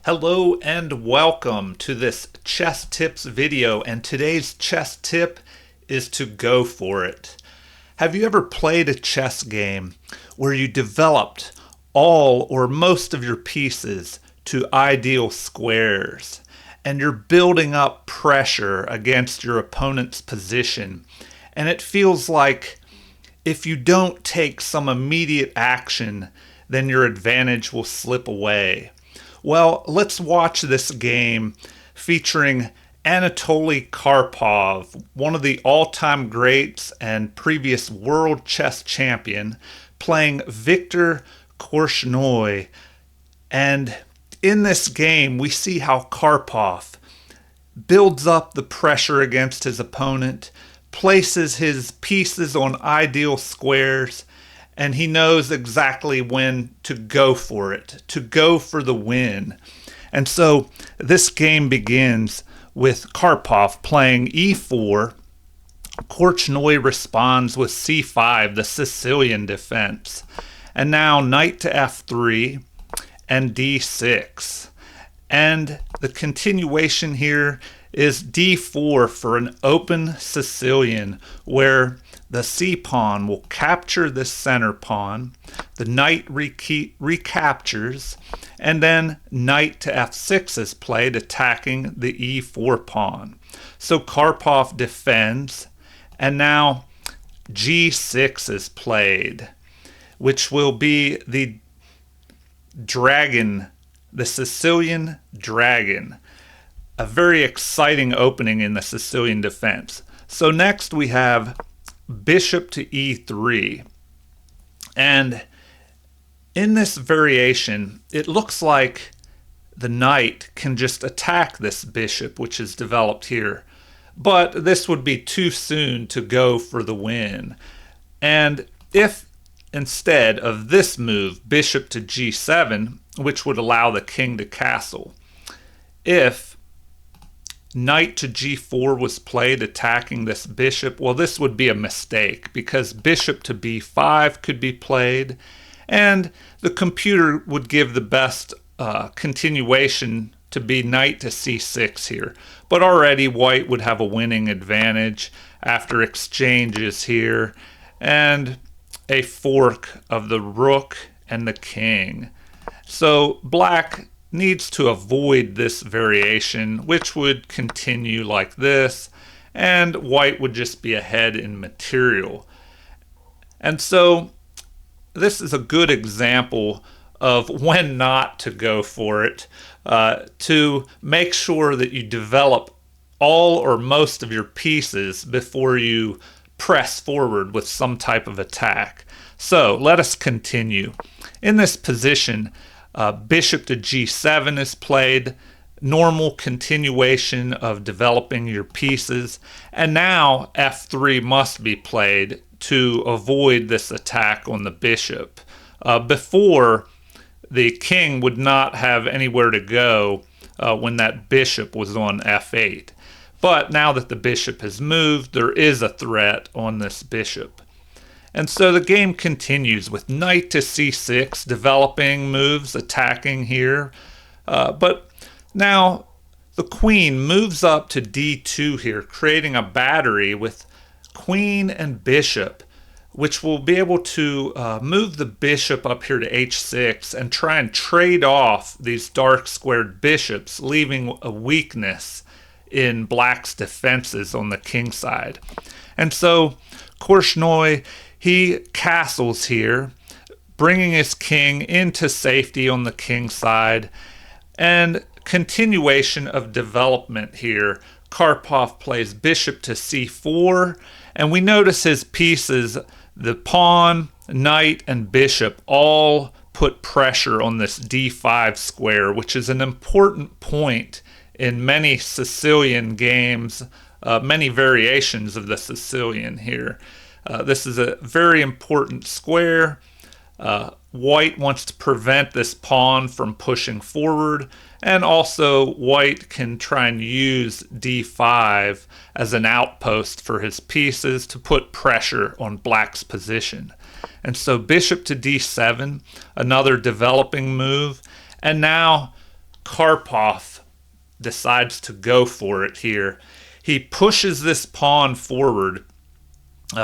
Hello and welcome to this chess tips video, and today's chess tip is to go for it. Have you ever played a chess game where you developed all or most of your pieces to ideal squares and you're building up pressure against your opponent's position, and it feels like if you don't take some immediate action, then your advantage will slip away? Well, let's watch this game featuring Anatoly Karpov, one of the all-time greats and previous world chess champion, playing Viktor Korchnoi. And in this game, we see how Karpov builds up the pressure against his opponent, places his pieces on ideal squares, and he knows exactly when to go for it, to go for the win. And so this game begins with Karpov playing e4. Korchnoi responds with c5, the Sicilian defense. And now knight to f3 and d6. And the continuation here is d4 for an open Sicilian, where the c-pawn will capture this center pawn, the knight recaptures, and then knight to f6 is played, attacking the e4 pawn. So Karpov defends, and now g6 is played, which will be the dragon, the Sicilian dragon. A very exciting opening in the Sicilian defense. So next we have bishop to e3. And in this variation, it looks like the knight can just attack this bishop, which is developed here. But this would be too soon to go for the win. And if instead of this move, bishop to g7, which would allow the king to castle, if knight to g4 was played attacking this bishop, well, this would be a mistake because bishop to b5 could be played, and the computer would give the best continuation to be knight to c6 here. But already white would have a winning advantage after exchanges here and a fork of the rook and the king. So black needs to avoid this variation, which would continue like this, and white would just be ahead in material. And so this is a good example of when not to go for it, to make sure that you develop all or most of your pieces before you press forward with some type of attack. So let us continue. In this position, bishop to g7 is played, normal continuation of developing your pieces, and now f3 must be played to avoid this attack on the bishop. Before, the king would not have anywhere to go when that bishop was on f8. But now that the bishop has moved, there is a threat on this bishop. And so the game continues with knight to c6, developing moves, attacking here. But now the queen moves up to d2 here, creating a battery with queen and bishop, which will be able to move the bishop up here to h6 and try and trade off these dark squared bishops, leaving a weakness in black's defenses on the king side. And so Korchnoi, he castles here, bringing his king into safety on the king side, and continuation of development here. Karpov plays bishop to c4, and we notice his pieces, the pawn, knight, and bishop, all put pressure on this d5 square, which is an important point in many Sicilian games, many variations of the Sicilian here. This is a very important square. White wants to prevent this pawn from pushing forward, and also white can try and use d5 as an outpost for his pieces to put pressure on black's position. And so bishop to d7, another developing move, and now Karpov decides to go for it here. He pushes this pawn forward,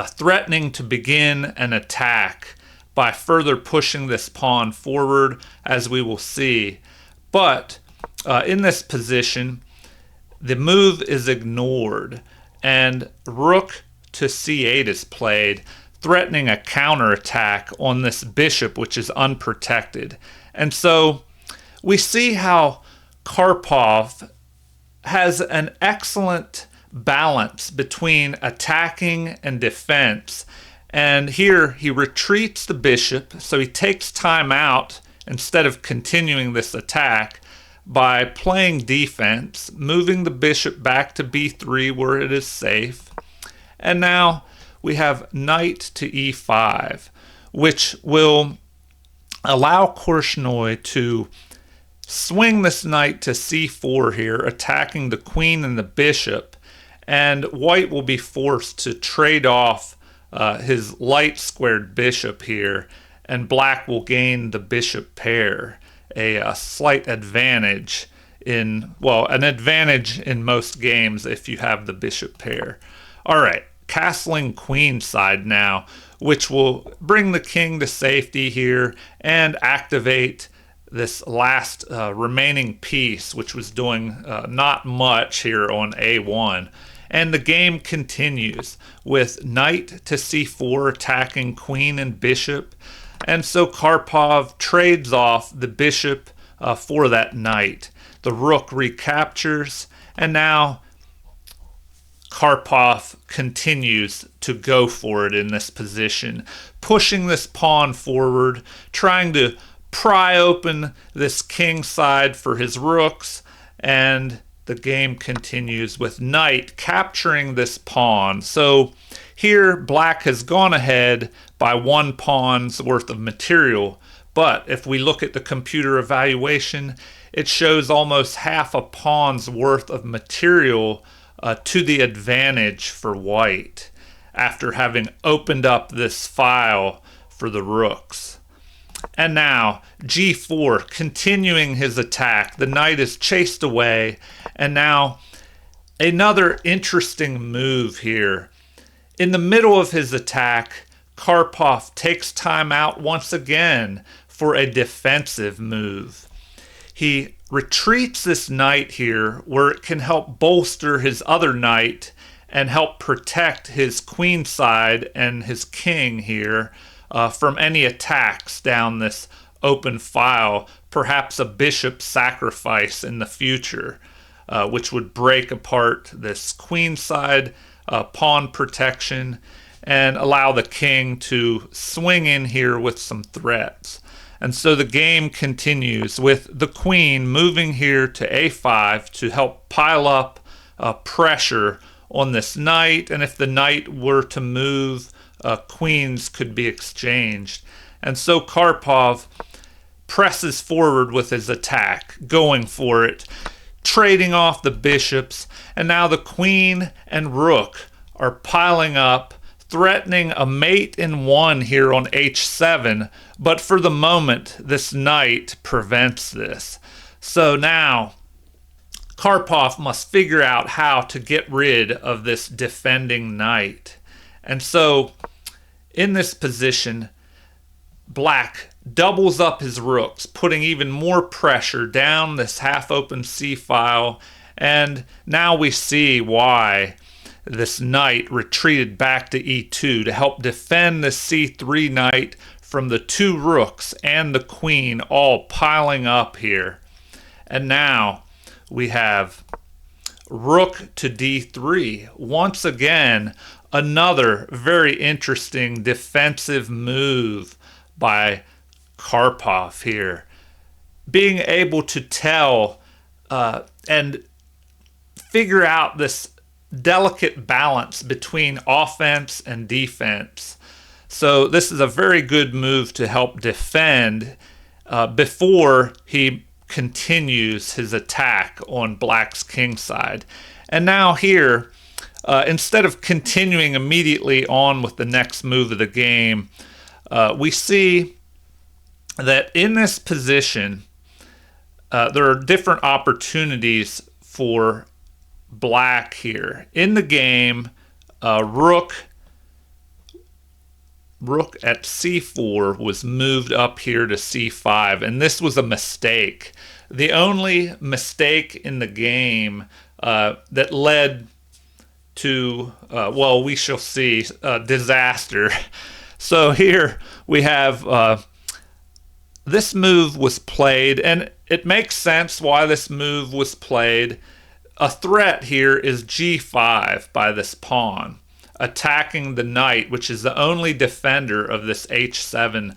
threatening to begin an attack by further pushing this pawn forward, as we will see. But in this position, the move is ignored, and rook to c8 is played, threatening a counterattack on this bishop, which is unprotected. And so we see how Karpov has an excellent balance between attacking and defense. And here he retreats the bishop, so he takes time out instead of continuing this attack by playing defense, moving the bishop back to b3 where it is safe. And now we have knight to e5, which will allow Korchnoi to swing this knight to c4 here, attacking the queen and the bishop, and white will be forced to trade off his light squared bishop here, and black will gain the bishop pair, a slight advantage an advantage in most games if you have the bishop pair. All right, castling queenside now, which will bring the king to safety here and activate this last remaining piece, which was doing not much here on a1. And the game continues with knight to c4 attacking queen and bishop. And so Karpov trades off the bishop for that knight. The rook recaptures, and now Karpov continues to go for it in this position, pushing this pawn forward, trying to pry open this king side for his rooks, and the game continues with knight capturing this pawn. So here black has gone ahead by 1 pawn's worth of material, but if we look at the computer evaluation, it shows almost half a pawn's worth of material to the advantage for white after having opened up this file for the rooks. And now g4, continuing his attack. The knight is chased away, and now another interesting move here. In the middle of his attack, Karpov takes time out once again for a defensive move. He retreats this knight here where it can help bolster his other knight and help protect his queen side and his king here from any attacks down this open file, perhaps a bishop sacrifice in the future, which would break apart this queen side pawn protection and allow the king to swing in here with some threats. And so the game continues with the queen moving here to a5 to help pile up pressure on this knight, and if the knight were to move, queens could be exchanged. And so Karpov presses forward with his attack, going for it, trading off the bishops, and now the queen and rook are piling up, threatening a mate in 1 here on h7, but for the moment this knight prevents this. So now Karpov must figure out how to get rid of this defending knight. And so in this position, black doubles up his rooks, putting even more pressure down this half-open c-file, and now we see why this knight retreated back to e2 to help defend the c3 knight from the 2 rooks and the queen all piling up here. And now we have rook to d3. Once again, another very interesting defensive move by Karpov here. Being able to tell and figure out this delicate balance between offense and defense. So this is a very good move to help defend before he continues his attack on black's king side. And now here, instead of continuing immediately on with the next move of the game, we see that in this position, there are different opportunities for black here. In the game, rook at c4 was moved up here to c5, and this was a mistake. The only mistake in the game that led to, well, we shall see, disaster. So here we have this move was played, and it makes sense why this move was played. A threat here is g5 by this pawn, attacking the knight, which is the only defender of this h7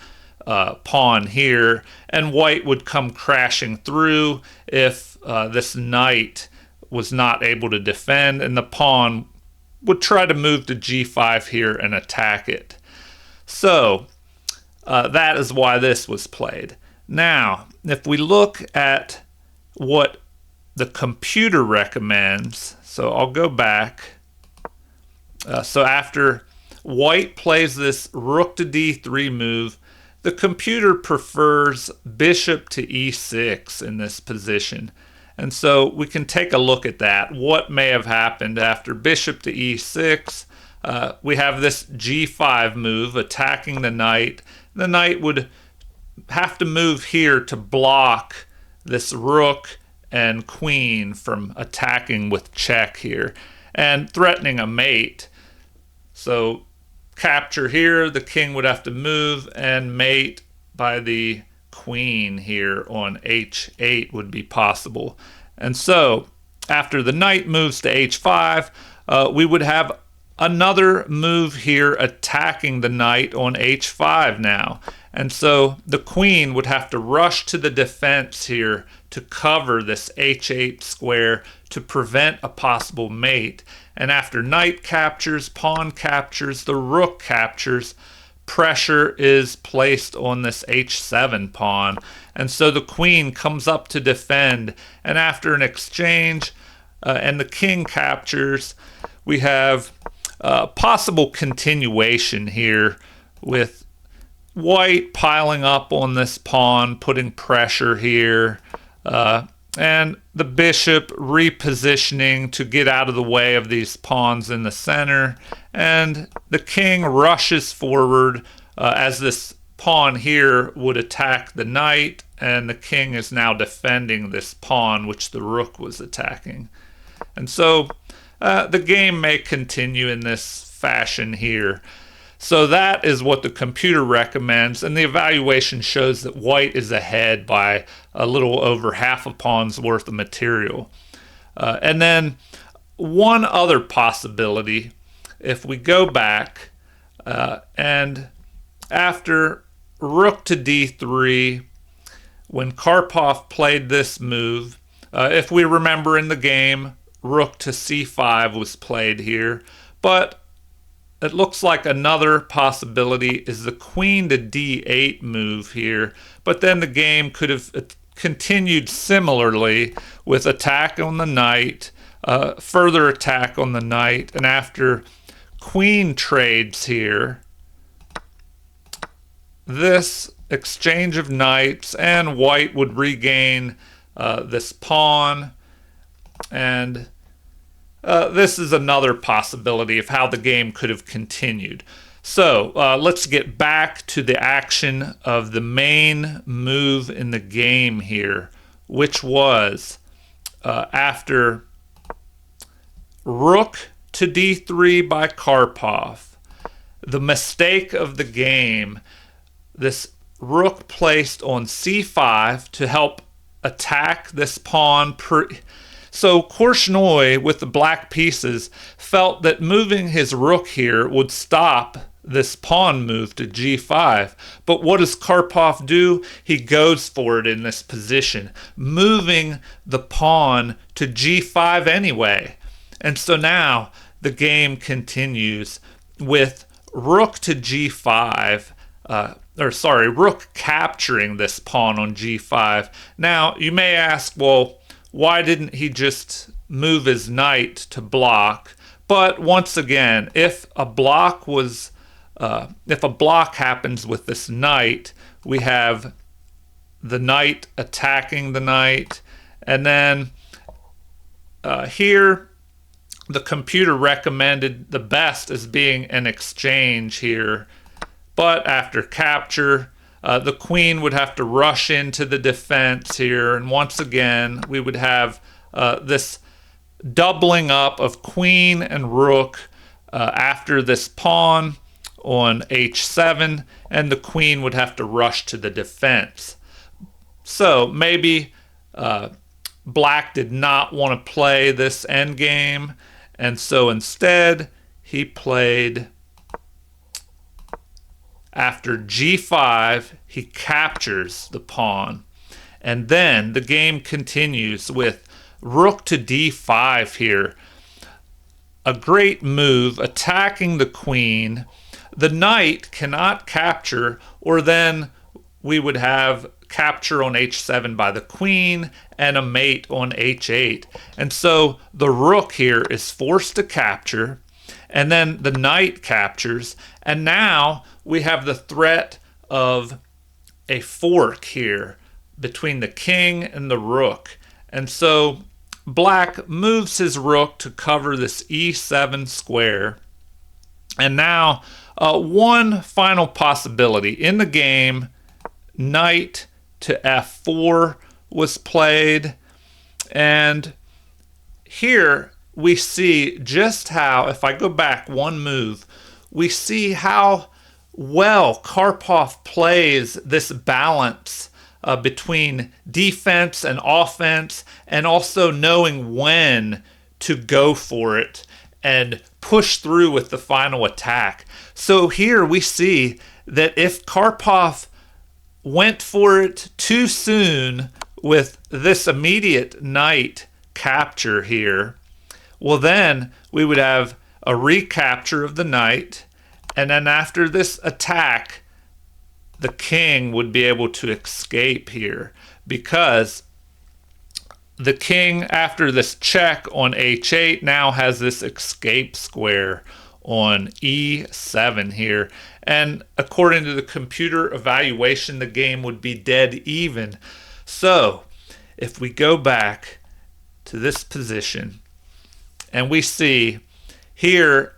pawn here, and white would come crashing through if this knight was not able to defend, and the pawn would try to move to g5 here and attack it. So that is why this was played. Now, if we look at what the computer recommends, so I'll go back. So after white plays this rook to d3 move, the computer prefers bishop to e6 in this position. And so we can take a look at that. What may have happened after bishop to e6? We have this g5 move attacking the knight. The knight would have to move here to block this rook and queen from attacking with check here and threatening a mate. So capture here, the king would have to move and mate by the queen here on h8 would be possible. And so after the knight moves to h5, we would have another move here attacking the knight on h5 now. And so the queen would have to rush to the defense here to cover this h8 square to prevent a possible mate. And after knight captures, pawn captures, the rook captures, pressure is placed on this h7 pawn. And so the queen comes up to defend. And after an exchange and the king captures, we have possible continuation here with white piling up on this pawn, putting pressure here, and the bishop repositioning to get out of the way of these pawns in the center, and the king rushes forward as this pawn here would attack the knight, and the king is now defending this pawn which the rook was attacking. And so the game may continue in this fashion here. So that is what the computer recommends, and the evaluation shows that white is ahead by a little over half a pawn's worth of material. And then one other possibility, if we go back and after rook to d3, when Karpov played this move, if we remember in the game, rook to c5 was played here, but it looks like another possibility is the queen to d8 move here, but then the game could have continued similarly with attack on the knight, further attack on the knight, and after queen trades here, this exchange of knights, and white would regain this pawn, and this is another possibility of how the game could have continued. So let's get back to the action of the main move in the game here, which was after rook to d3 by Karpov. The mistake of the game, this rook placed on c5 to help attack this pawn. So Korchnoi, with the black pieces, felt that moving his rook here would stop this pawn move to g5. But what does Karpov do? He goes for it in this position, moving the pawn to g5 anyway. And so now the game continues with rook to g5, rook capturing this pawn on g5. Now, you may ask, well, why didn't he just move his knight to block? But once again, if a block happens with this knight, we have the knight attacking the knight. And then here, the computer recommended the best as being an exchange here. But after capture, the queen would have to rush into the defense here. And once again, we would have this doubling up of queen and rook after this pawn on h7, and the queen would have to rush to the defense. So maybe Black did not want to play this endgame, and so instead he played, after g5, he captures the pawn. And then the game continues with rook to d5 here. A great move, attacking the queen. The knight cannot capture, or then we would have capture on h7 by the queen and a mate on h8. And so the rook here is forced to capture, and then the knight captures, and now we have the threat of a fork here between the king and the rook. And so Black moves his rook to cover this e7 square. And now one final possibility in the game, knight to f4 was played. And here we see just how, if I go back one move, we see how well Karpov plays this balance between defense and offense, and also knowing when to go for it and push through with the final attack. So here we see that if Karpov went for it too soon with this immediate knight capture here, well, then we would have a recapture of the knight, and then after this attack, the king would be able to escape here, because the king, after this check on h8, now has this escape square on e7 here. And according to the computer evaluation, the game would be dead even. So if we go back to this position, and we see here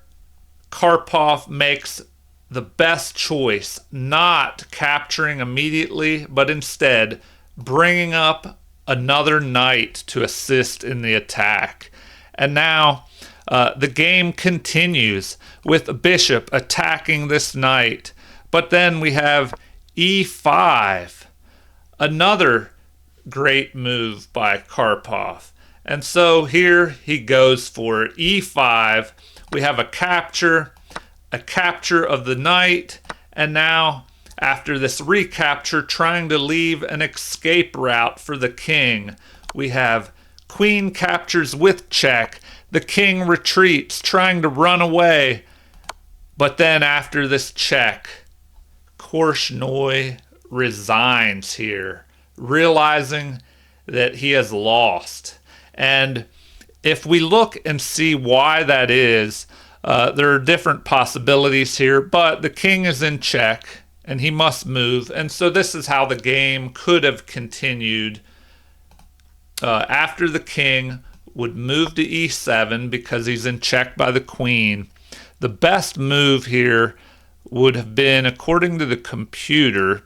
Karpov makes the best choice, not capturing immediately, but instead bringing up another knight to assist in the attack. And now the game continues with a bishop attacking this knight. But then we have e5, another great move by Karpov. And so here he goes for it. e5, we have a capture of the knight, and now after this recapture, trying to leave an escape route for the king, we have queen captures with check. The king retreats, trying to run away. But then after this check, Korchnoi resigns here, realizing that he has lost. And if we look and see why that is, there are different possibilities here, but the king is in check and he must move. And so this is how the game could have continued. After the king would move to e7 because he's in check by the queen, the best move here would have been, according to the computer,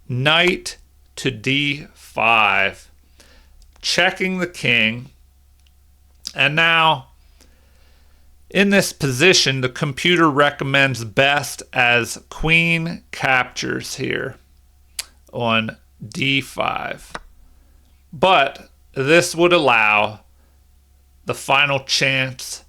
knight to d5, checking the king. And now in this position, the computer recommends best as queen captures here on d5. But this would allow the final chance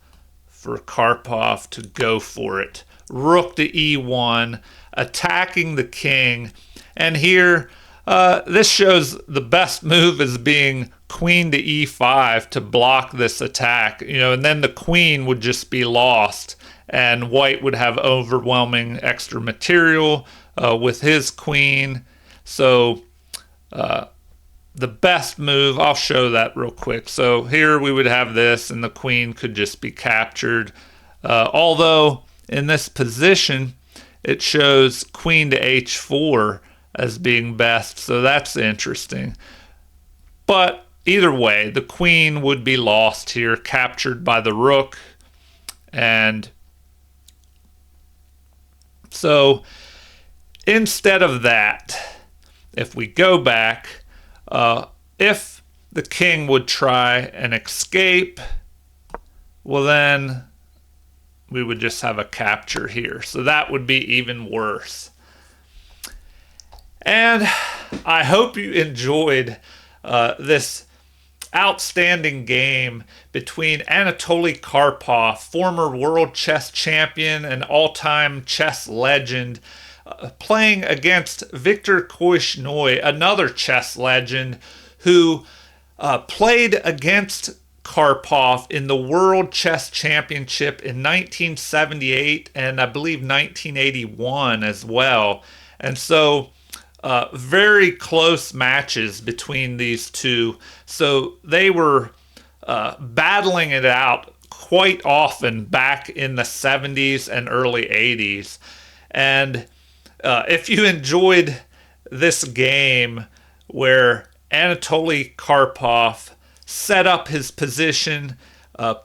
for Karpov to go for it. Rook to e1, attacking the king. And here, this shows the best move as being queen to e5 to block this attack, and then the queen would just be lost, and white would have overwhelming extra material with his queen. So the best move, I'll show that real quick. So here we would have this, and the queen could just be captured. Although in this position, it shows queen to h4 as being best, so that's interesting. But either way, the queen would be lost here, captured by the rook. And so instead of that, if we go back, if the king would try and escape, well then we would just have a capture here. So that would be even worse. And I hope you enjoyed this outstanding game between Anatoly Karpov, former world chess champion and all-time chess legend, playing against Viktor Korchnoi, another chess legend who played against Karpov in the World Chess Championship in 1978 and I believe 1981 as well. And so very close matches between these two. So they were battling it out quite often back in the 70s and early 80s. And if you enjoyed this game where Anatoly Karpov set up his position,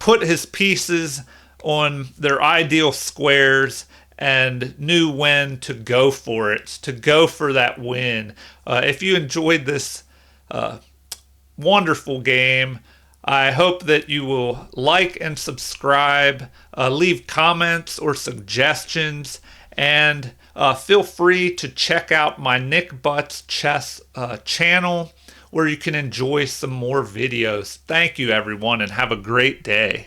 put his pieces on their ideal squares, and knew when to go for it, to go for that win. If you enjoyed this wonderful game, I hope that you will like and subscribe, leave comments or suggestions, and feel free to check out my Nick Butts Chess channel, where you can enjoy some more videos. Thank you, everyone, and have a great day.